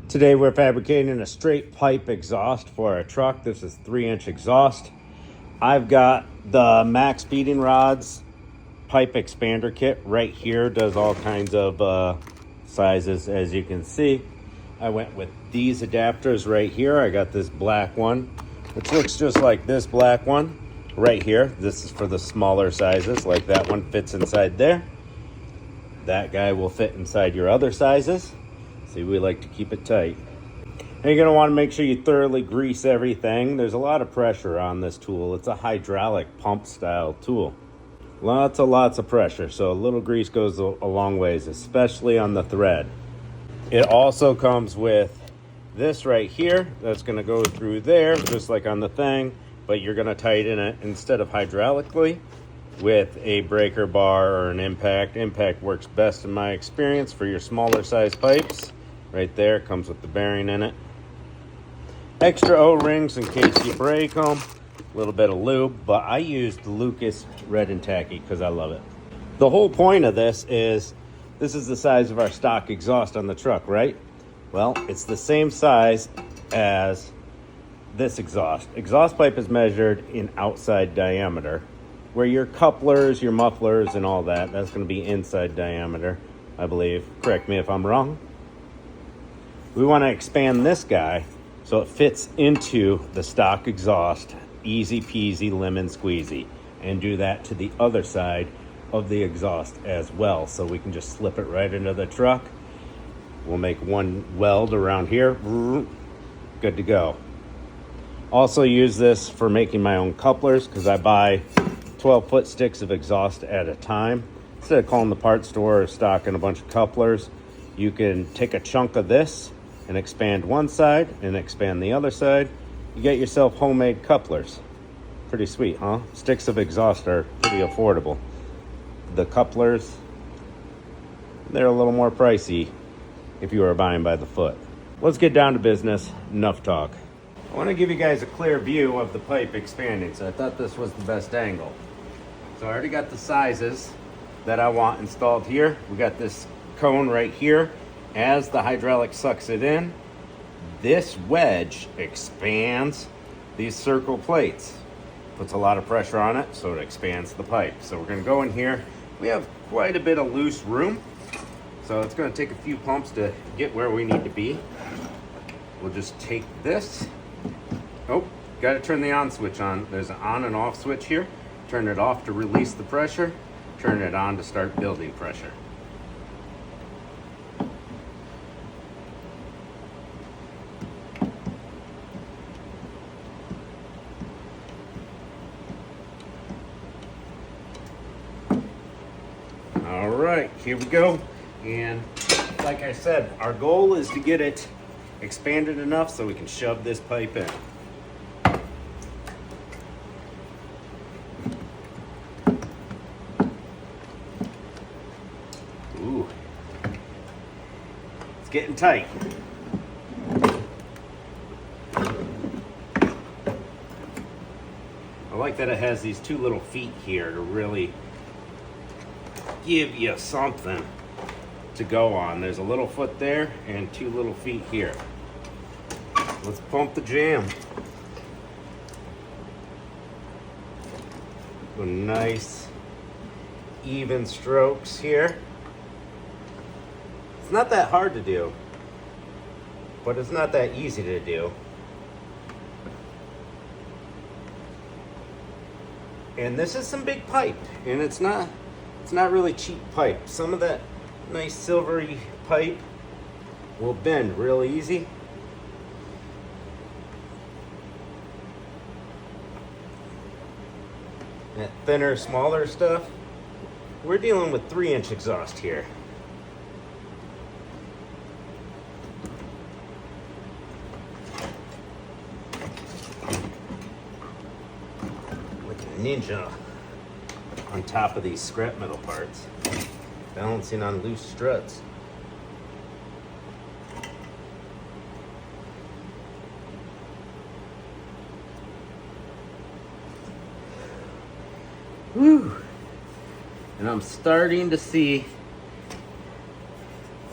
Today we're fabricating a straight pipe exhaust for a truck. This is 3-inch exhaust. I've got the maXpeedingrods pipe expander kit right here. Does all kinds of sizes, as you can see. I went with these adapters right here. I got this black one, which looks just like this black one right here. This is for the smaller sizes, like that one fits inside there. That guy will fit inside your other sizes. See, we like to keep it tight. And you're going to want to make sure you thoroughly grease everything. There's a lot of pressure on this tool. It's a hydraulic pump style tool. Lots of pressure, so a little grease goes a long ways, especially on the thread. It also comes with this right here that's going to go through there, just like on the thing, but you're going to tighten it instead of hydraulically with a breaker bar or an impact. Impact works best in my experience for your smaller size pipes. Right there, comes with the bearing in it. Extra O-rings in case you break them. A little bit of lube, but I used Lucas Red and Tacky because I love it. The whole point of this is the size of our stock exhaust on the truck, right? Well, it's the same size as this exhaust. Exhaust pipe is measured in outside diameter, where your couplers, your mufflers, and all that's going to be inside diameter, I believe. Correct me if I'm wrong. We want to expand this guy so it fits into the stock exhaust, easy peasy lemon squeezy, and do that to the other side of the exhaust as well, so we can just slip it right into the truck. We'll make one weld around here, good to go. Also use this for making my own couplers because I buy 12-foot sticks of exhaust at a time. Instead of calling the parts store or stocking a bunch of couplers, you can take a chunk of this and expand one side and expand the other side. You get yourself homemade couplers. Pretty sweet, huh? Sticks of exhaust are pretty affordable. The couplers, they're a little more pricey if you are buying by the foot. Let's get down to business. Enough talk. I want to give you guys a clear view of the pipe expanding, so I thought this was the best angle. So I already got the sizes that I want installed here. We got this cone right here. As the hydraulic sucks it in, this wedge expands these circle plates. Puts a lot of pressure on it, so it expands the pipe. So we're going to go in here. We have quite a bit of loose room, so it's going to take a few pumps to get where we need to be. We'll just take this. Oh, got to turn the on switch on. There's an on and off switch here. Turn it off to release the pressure. Turn it on to start building pressure. All right, here we go. And like I said, our goal is to get it expanded enough so we can shove this pipe in. Ooh, it's getting tight. I like that it has these two little feet here to really give you something to go on. There's a little foot there and two little feet here. Let's pump the jam. With nice even strokes here. It's not that hard to do, but it's not that easy to do. And this is some big pipe, and it's not really cheap pipe. Some of that nice silvery pipe will bend real easy. That thinner, smaller stuff, we're dealing with 3-inch exhaust here. Like a ninja on top of these scrap metal parts, balancing on loose struts. Whew. And I'm starting to see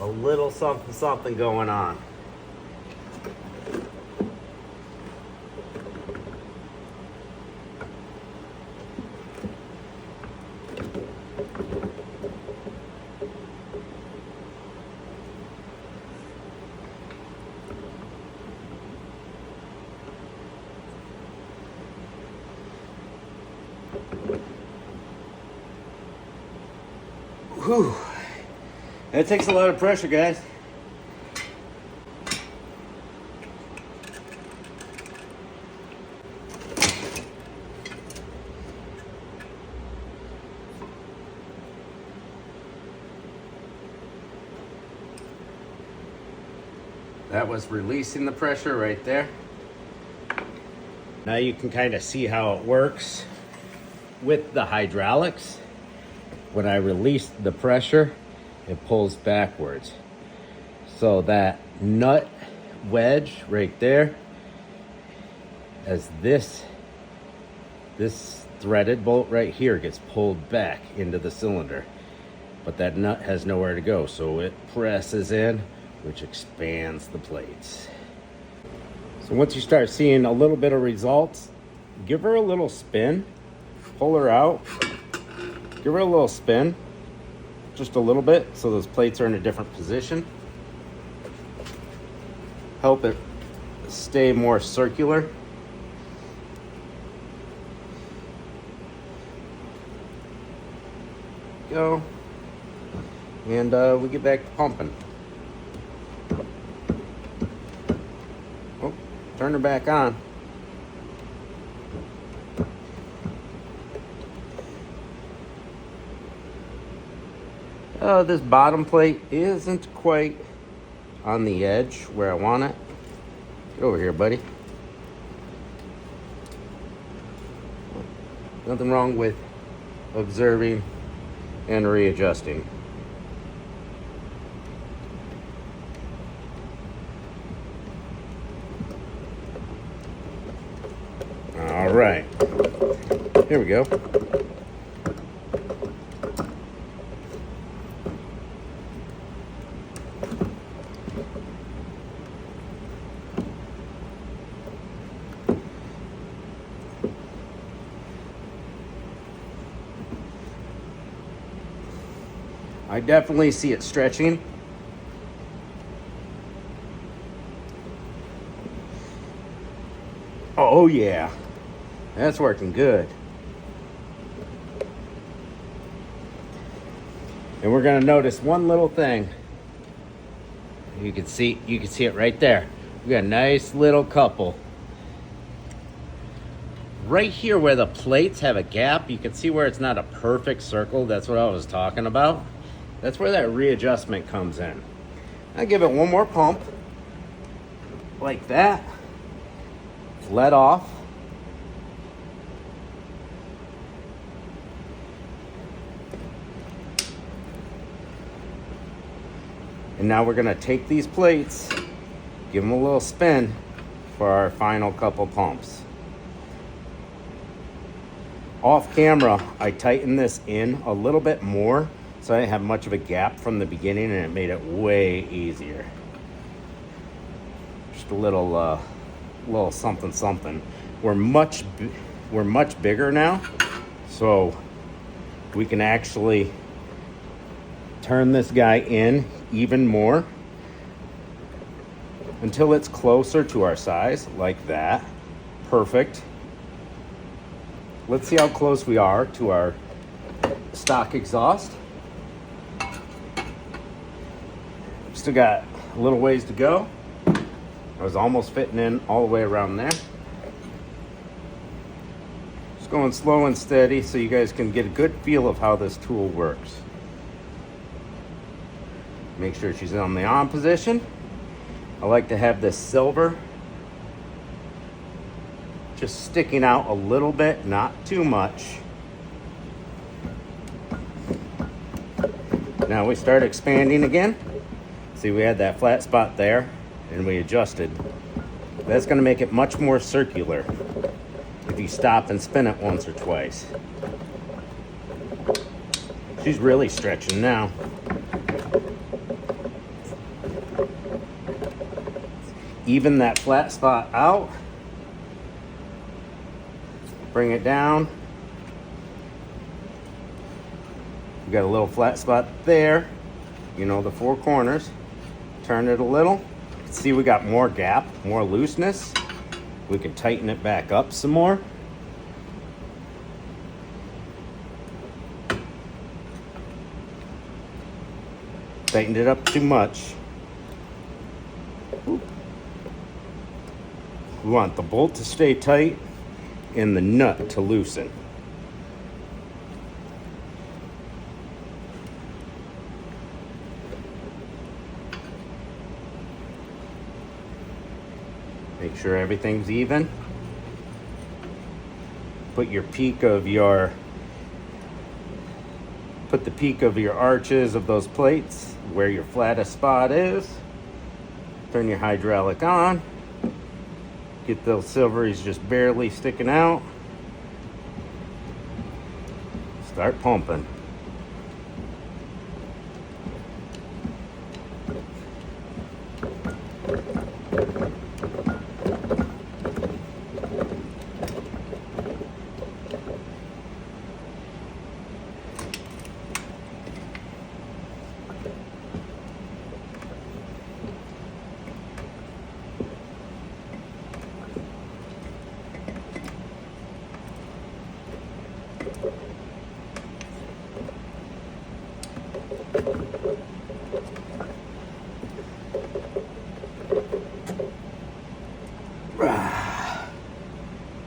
a little something going on. Whew. That takes a lot of pressure, guys. That was releasing the pressure right there. Now you can kind of see how it works with the hydraulics. When I release the pressure, it pulls backwards. So that nut wedge right there, as this threaded bolt right here gets pulled back into the cylinder. But that nut has nowhere to go, so it presses in, which expands the plates. So once you start seeing a little bit of results, give her a little spin, pull her out, give her a little spin, just a little bit, so those plates are in a different position. Help it stay more circular. Go. And we get back to pumping. Oh, turn her back on. This bottom plate isn't quite on the edge where I want it. Get over here, buddy. Nothing wrong with observing and readjusting. All right, here we go. I definitely see it stretching. Oh yeah, that's working good. And we're gonna notice one little thing. You can see it right there. We got a nice little couple. Right here where the plates have a gap, you can see where it's not a perfect circle. That's what I was talking about. That's where that readjustment comes in. I give it one more pump, like that. Let off. And now we're gonna take these plates, give them a little spin for our final couple pumps. Off camera, I tightened this in a little bit more so I didn't have much of a gap from the beginning, and it made it way easier. Just a little something. We're much bigger now, so we can actually turn this guy in even more until it's closer to our size, like that. Perfect. Let's see how close we are to our stock exhaust. Still got a little ways to go. I was almost fitting in all the way around there. Just going slow and steady so you guys can get a good feel of how this tool works. Make sure she's on the on position. I like to have this silver just sticking out a little bit, not too much. Now we start expanding again. See, we had that flat spot there and we adjusted. That's going to make it much more circular if you stop and spin it once or twice. She's really stretching now. Even that flat spot out. Bring it down. We got a little flat spot there. You know, the four corners. Turn it a little. See, we got more gap, more looseness. We can tighten it back up some more. Tightened it up too much. We want the bolt to stay tight and the nut to loosen. Make sure everything's even. Put the peak of your arches of those plates where your flattest spot is. Turn your hydraulic on. Get those silveries just barely sticking out. Start pumping.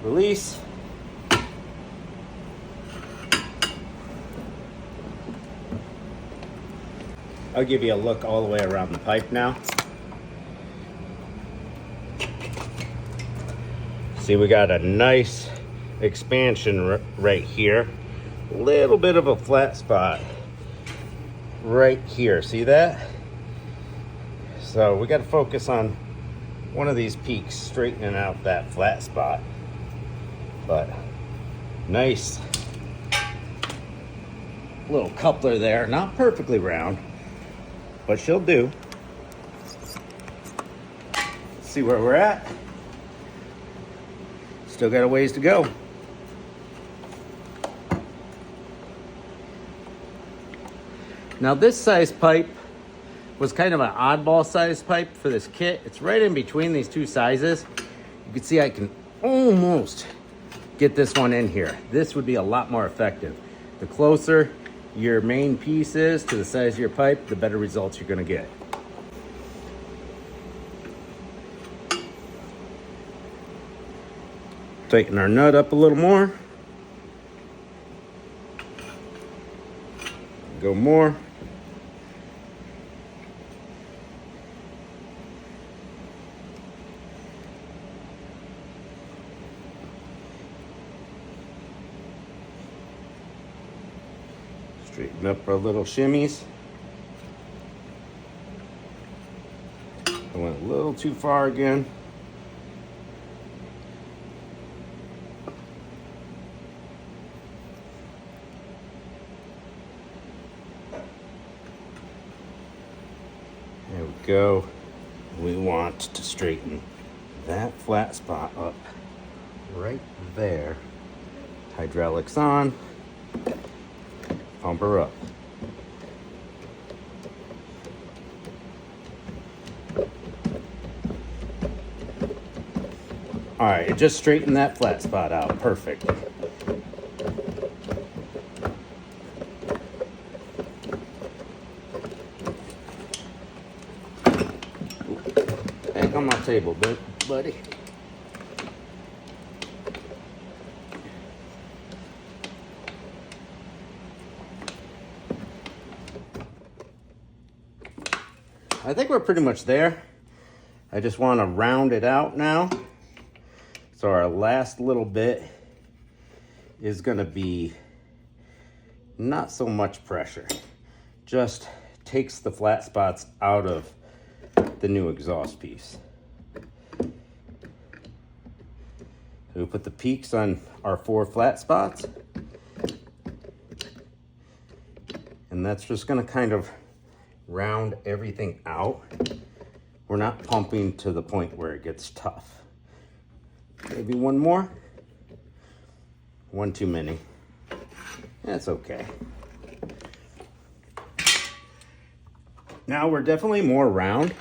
Release. I'll give you a look all the way around the pipe now. See, we got a nice expansion right here. A little bit of a flat spot right here. See that? So we got to focus on one of these peaks, straightening out that flat spot. But nice little coupler there. Not perfectly round, but she'll do. Let's see where we're at. Still got a ways to go. Now this size pipe was kind of an oddball size pipe for this kit. It's right in between these two sizes. You can see I can almost get this one in here. This would be a lot more effective. The closer your main piece is to the size of your pipe, the better results you're gonna get. Tighten our nut up a little more. Go more. Straighten up our little shimmies. I went a little too far again. There we go. We want to straighten that flat spot up right there. Hydraulics on. Pump her up. All right, it just straightened that flat spot out. Perfect. Back on my table, buddy. I think we're pretty much there. I just want to round it out now. So our last little bit is going to be not so much pressure. Just takes the flat spots out of the new exhaust piece. We put the peaks on our 4 flat spots. And that's just going to kind of round everything out. We're not pumping to the point where it gets tough. Maybe one more. One too many. That's okay. Now we're definitely more round,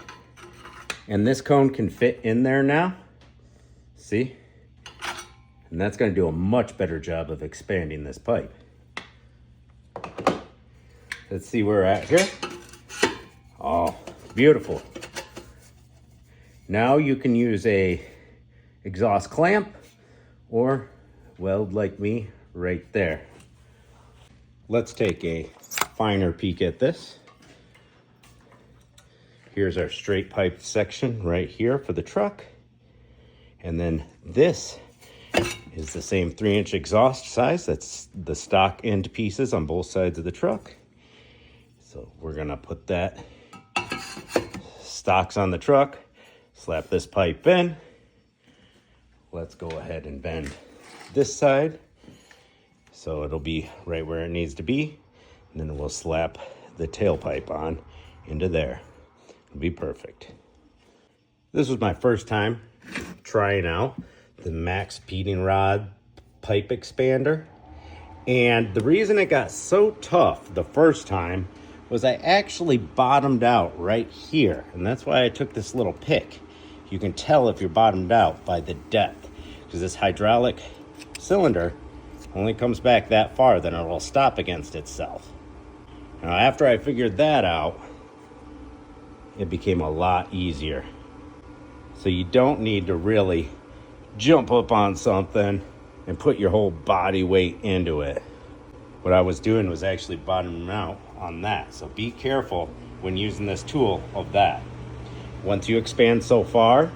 and this cone can fit in there now. See? And that's going to do a much better job of expanding this pipe. Let's see where we're at here. Oh, beautiful. Now you can use a exhaust clamp or weld like me right there. Let's take a finer peek at this. Here's our straight pipe section right here for the truck. And then this is the same 3-inch exhaust size. That's the stock end pieces on both sides of the truck. So we're gonna put that stocks on the truck, slap this pipe in. Let's go ahead and bend this side so it'll be right where it needs to be. And then we'll slap the tailpipe on into there. It'll be perfect. This was my first time trying out the maXpeedingrods pipe expander. And the reason it got so tough the first time was I actually bottomed out right here. And that's why I took this little pick. You can tell if you're bottomed out by the depth, because this hydraulic cylinder only comes back that far, then it will stop against itself. Now, after I figured that out, it became a lot easier. So you don't need to really jump up on something and put your whole body weight into it. What I was doing was actually bottoming out on that. So be careful when using this tool of that. Once you expand so far,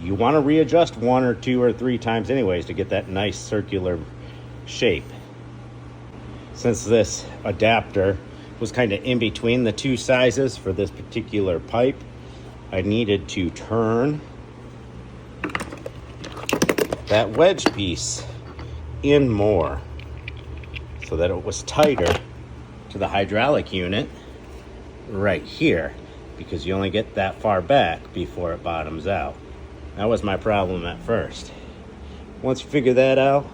you want to readjust 1 or 2 or 3 times anyways to get that nice circular shape. Since this adapter was kind of in between the 2 sizes for this particular pipe, I needed to turn that wedge piece in more so that it was tighter to the hydraulic unit right here, because you only get that far back before it bottoms out. That was my problem at first. Once you figure that out,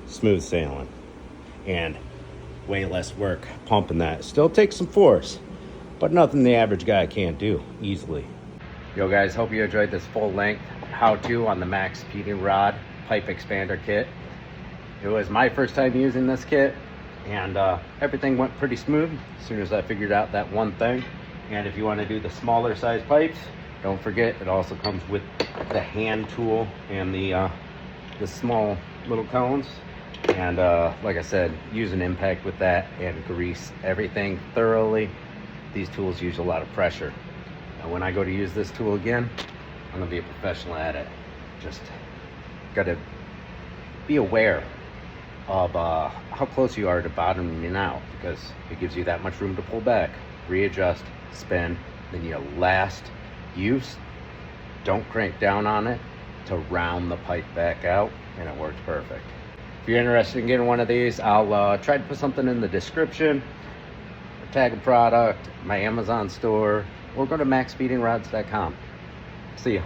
smooth sailing and way less work pumping that. Still takes some force, but nothing the average guy can't do easily. Yo guys, hope you enjoyed this full length how-to on the maXpeedingrods pipe expander kit. It was my first time using this kit, and everything went pretty smooth as soon as I figured out that one thing. And if you want to do the smaller size pipes, don't forget it also comes with the hand tool and the small little cones. And like I said, use an impact with that and grease everything thoroughly. These tools use a lot of pressure. And when I go to use this tool again, I'm gonna be a professional at it. Just gotta be aware of how close you are to bottoming out, because it gives you that much room to pull back, readjust, spin, then your last use, don't crank down on it to round the pipe back out, and it works perfect. If you're interested in getting one of these, I'll try to put something in the description, tag a product, my Amazon store, or go to maXpeedingrods.com. See ya.